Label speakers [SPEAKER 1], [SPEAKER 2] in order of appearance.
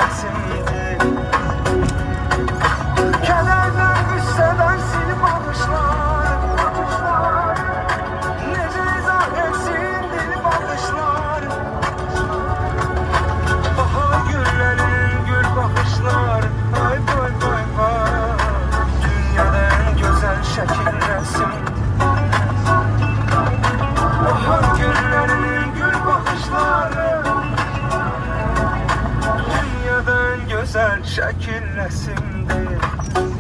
[SPEAKER 1] resimdir. Kederden qüssədən sil baxışlar, necə izah etsindir baxışlar. Bahar günlərin gül baxışlar, ay vay vay vay. Dünyada en gözəl şəkil resimdir. Bahar günlərinin gül baxışları, dünyada en gözəl şəkil resimdir.